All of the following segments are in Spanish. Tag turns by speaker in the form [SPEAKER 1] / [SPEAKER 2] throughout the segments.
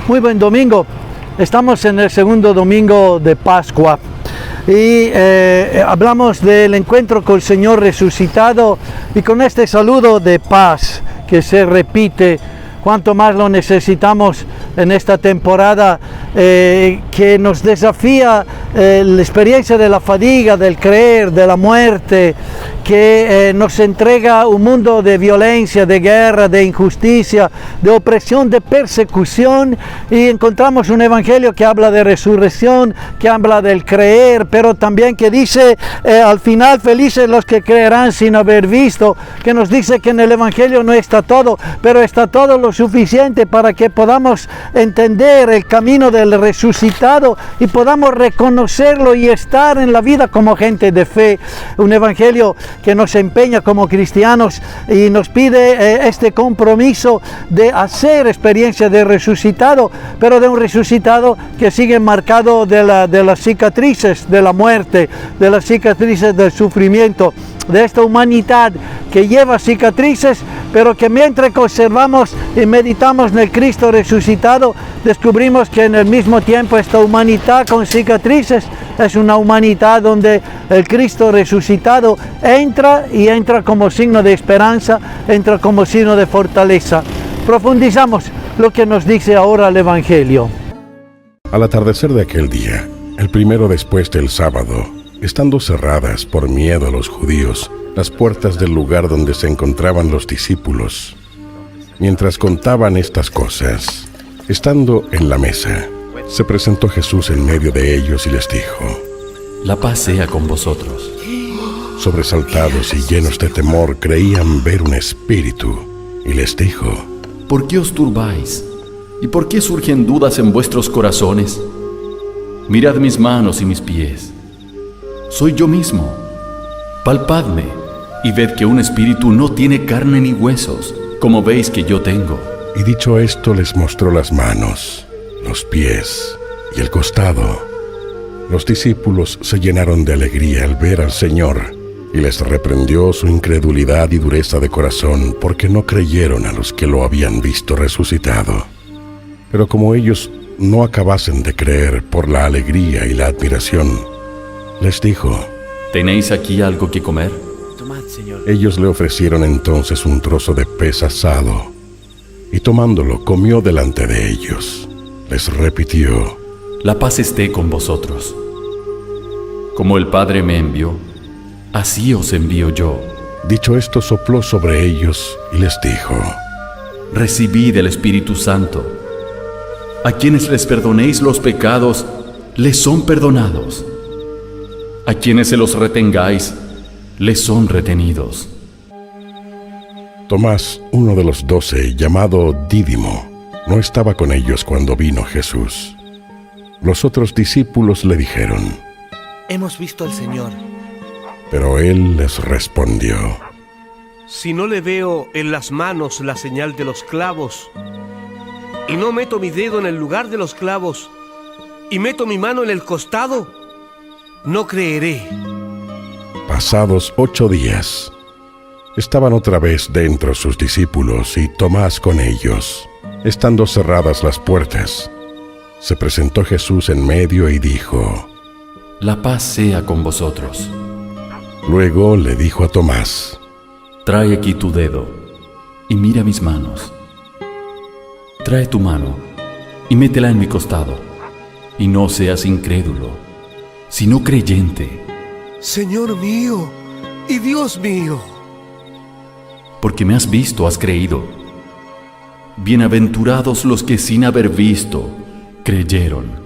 [SPEAKER 1] Muy buen domingo. Estamos en el segundo domingo de Pascua y hablamos del encuentro con el Señor resucitado y con este saludo de paz que se repite. Cuánto más lo necesitamos en esta temporada que nos desafía la experiencia de la fatiga, del creer, de la muerte, que nos entrega un mundo de violencia, de guerra, de injusticia, de opresión, de persecución, y encontramos un evangelio que habla de resurrección, que habla del creer, pero también que dice al final, felices los que creerán sin haber visto, que nos dice que en el evangelio no está todo, pero está todo lo suficiente para que podamos entender el camino del resucitado y podamos reconocerlo y estar en la vida como gente de fe. Un evangelio que nos empeña como cristianos y nos pide este compromiso de hacer experiencia de resucitado, pero de un resucitado que sigue marcado de las cicatrices de la muerte, de las cicatrices del sufrimiento, de esta humanidad que lleva cicatrices, pero que mientras conservamos y meditamos en el Cristo resucitado, descubrimos que en el mismo tiempo esta humanidad con cicatrices es una humanidad donde el Cristo resucitado entra como signo de esperanza, entra como signo de fortaleza. Profundizamos lo que nos dice ahora el Evangelio.
[SPEAKER 2] Al atardecer de aquel día, el primero después del sábado, estando cerradas por miedo a los judíos las puertas del lugar donde se encontraban los discípulos, mientras contaban estas cosas, estando en la mesa, se presentó Jesús en medio de ellos y les dijo:
[SPEAKER 3] La paz sea con vosotros.
[SPEAKER 2] Sobresaltados y llenos de temor, creían ver un espíritu, y les dijo:
[SPEAKER 3] ¿Por qué os turbáis? ¿Y por qué surgen dudas en vuestros corazones? Mirad mis manos y mis pies. Soy yo mismo. Palpadme y ved que un espíritu no tiene carne ni huesos, como veis que yo tengo.
[SPEAKER 2] Y dicho esto, les mostró las manos, los pies y el costado. Los discípulos se llenaron de alegría al ver al Señor, y les reprendió su incredulidad y dureza de corazón, porque no creyeron a los que lo habían visto resucitado. Pero como ellos no acabasen de creer por la alegría y la admiración, les dijo:
[SPEAKER 3] ¿Tenéis aquí algo que comer?
[SPEAKER 4] Tomad, Señor.
[SPEAKER 2] Ellos le ofrecieron entonces un trozo de pez asado, y tomándolo comió delante de ellos. Les repitió:
[SPEAKER 3] La paz esté con vosotros. Como el Padre me envió, así os envío yo.
[SPEAKER 2] Dicho esto, sopló sobre ellos y les dijo:
[SPEAKER 3] Recibid el Espíritu Santo. A quienes les perdonéis los pecados, les son perdonados. A quienes se los retengáis, les son retenidos.
[SPEAKER 2] Tomás, uno de los 12, llamado Dídimo, no estaba con ellos cuando vino Jesús. Los otros discípulos le dijeron:
[SPEAKER 4] Hemos visto al Señor.
[SPEAKER 2] Pero él les respondió:
[SPEAKER 5] Si no le veo en las manos la señal de los clavos, y no meto mi dedo en el lugar de los clavos, y meto mi mano en el costado, no creeré.
[SPEAKER 2] Pasados 8 días, estaban otra vez dentro sus discípulos y Tomás con ellos. Estando cerradas las puertas, se presentó Jesús en medio y dijo:
[SPEAKER 3] La paz sea con vosotros.
[SPEAKER 2] Luego le dijo a Tomás:
[SPEAKER 3] Trae aquí tu dedo y mira mis manos. Trae tu mano y métela en mi costado, y no seas incrédulo, sino creyente.
[SPEAKER 5] Señor mío y Dios mío.
[SPEAKER 3] Porque me has visto, has creído. Bienaventurados los que sin haber visto, creyeron.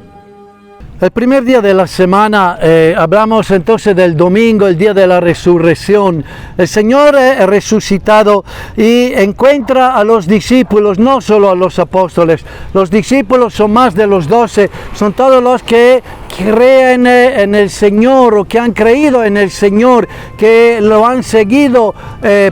[SPEAKER 1] El primer día de la semana hablamos entonces del domingo, el día de la resurrección. El Señor es resucitado y encuentra a los discípulos, no solo a los apóstoles. Los discípulos son más de los 12, son todos los que creen en el Señor o que han creído en el Señor, que lo han seguido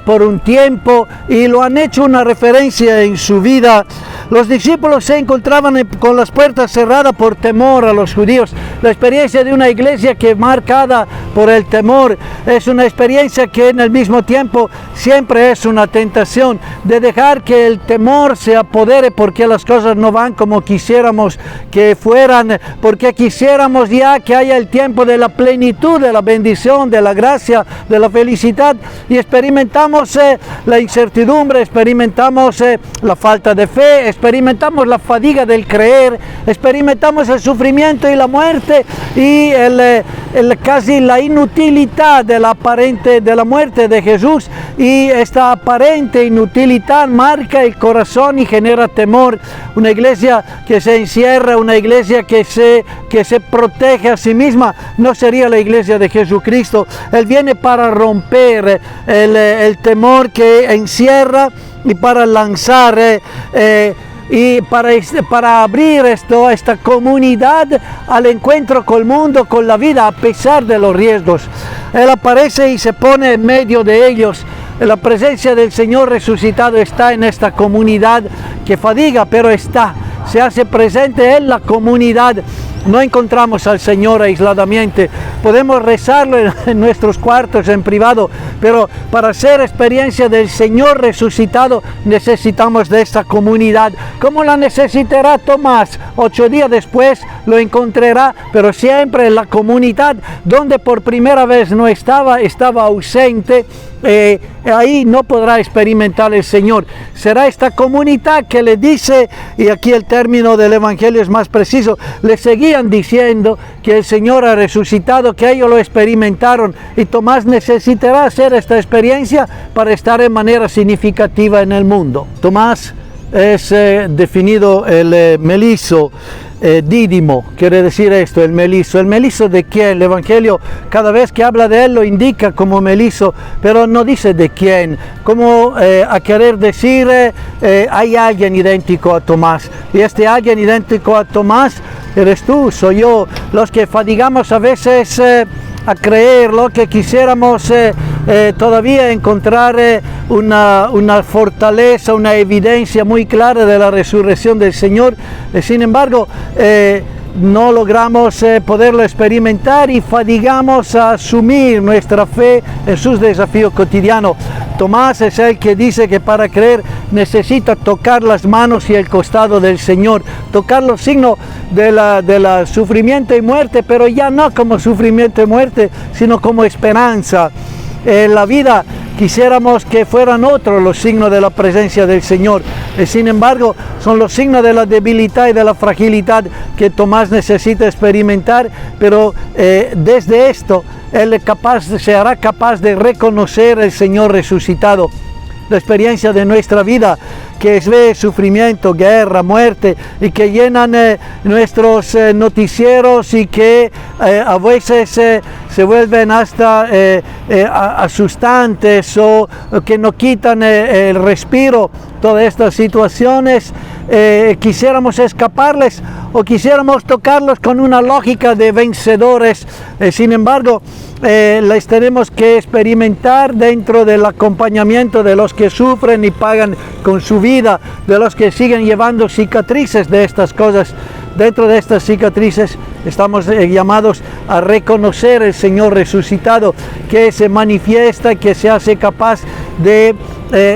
[SPEAKER 1] por un tiempo y lo han hecho una referencia en su vida. Los discípulos se encontraban con las puertas cerradas por temor a los judíos. La experiencia de una iglesia que marcada por el temor es una experiencia que en el mismo tiempo siempre es una tentación de dejar que el temor se apodere porque las cosas no van como quisiéramos que fueran, porque quisiéramos ya que haya el tiempo de la plenitud, de la bendición, de la gracia, de la felicidad, y experimentamos la incertidumbre, experimentamos la falta de fe, experimentamos la fatiga del creer, experimentamos el sufrimiento y la muerte y casi la inutilidad de la muerte de Jesús, y esta aparente inutilidad marca el corazón y genera temor. Una iglesia que se encierra, una iglesia que se protege a sí misma, no sería la iglesia de Jesucristo. Él viene para romper el temor que encierra y para lanzar y para abrir esta comunidad al encuentro con el mundo, con la vida, a pesar de los riesgos. Él aparece y se pone en medio de ellos. La presencia del Señor resucitado está en esta comunidad que fatiga, pero se hace presente en la comunidad. No encontramos al Señor aisladamente. Podemos rezarlo en nuestros cuartos, en privado, pero para hacer experiencia del Señor resucitado necesitamos de esta comunidad. ¿Cómo la necesitará Tomás? 8 días después lo encontrará, pero siempre en la comunidad donde por primera vez no estaba ausente. Ahí no podrá experimentar el Señor. Será esta comunidad que le dice, y aquí el término del Evangelio es más preciso, le seguían diciendo que el Señor ha resucitado, que ellos lo experimentaron, y Tomás necesitará hacer esta experiencia para estar en manera significativa en el mundo. Tomás es definido el melizo, Dídimo, quiere decir esto, el melizo. ¿El melizo de quién? El Evangelio cada vez que habla de él lo indica como melizo, pero no dice de quién. Como a querer decir, hay alguien idéntico a Tomás, y este alguien idéntico a Tomás eres tú, soy yo. Los que fatigamos a veces a creer, lo que quisiéramos todavía encontrar una fortaleza, una evidencia muy clara de la resurrección del Señor, sin embargo no logramos poderlo experimentar y fatigamos a asumir nuestra fe en sus desafíos cotidianos. Tomás es el que dice que para creer necesita tocar las manos y el costado del Señor, tocar los signos de la sufrimiento y muerte, pero ya no como sufrimiento y muerte, sino como esperanza. En la vida quisiéramos que fueran otros los signos de la presencia del Señor, sin embargo son los signos de la debilidad y de la fragilidad que Tomás necesita experimentar, pero desde esto él se hará capaz de reconocer el Señor resucitado. La experiencia de nuestra vida que ve sufrimiento, guerra, muerte, y que llenan nuestros noticieros y que a veces se vuelven hasta asustantes o que nos quitan el respiro. Todas estas situaciones quisiéramos escaparles o quisiéramos tocarlos con una lógica de vencedores, sin embargo las tenemos que experimentar dentro del acompañamiento de los que sufren y pagan con su vida, de los que siguen llevando cicatrices de estas cosas. Dentro de estas cicatrices estamos llamados a reconocer el Señor resucitado, que se manifiesta, que se hace capaz de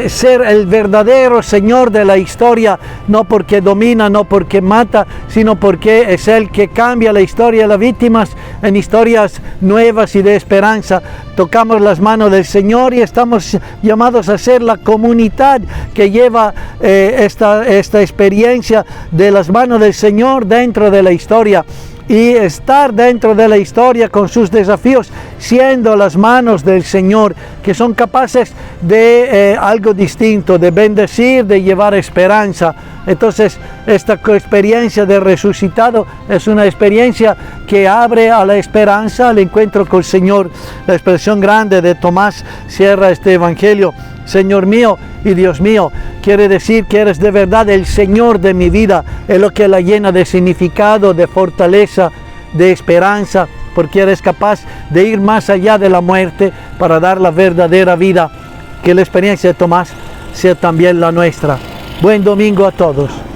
[SPEAKER 1] ser el verdadero Señor de la historia, no porque domina, no porque mata, sino porque es el que cambia la historia de las víctimas en historias nuevas y de esperanza. Tocamos las manos del Señor y estamos llamados a ser la comunidad que lleva esta experiencia de las manos del Señor dentro de la historia. Y estar dentro de la historia con sus desafíos, siendo las manos del Señor que son capaces de algo distinto, de bendecir, de llevar esperanza. Entonces esta experiencia de resucitado es una experiencia que abre a la esperanza, al encuentro con el Señor. La expresión grande de Tomás cierra este Evangelio: Señor mío y Dios mío. Quiere decir que eres de verdad el Señor de mi vida, es lo que la llena de significado, de fortaleza, de esperanza, porque eres capaz de ir más allá de la muerte para dar la verdadera vida. Que la experiencia de Tomás sea también la nuestra. Buen domingo a todos.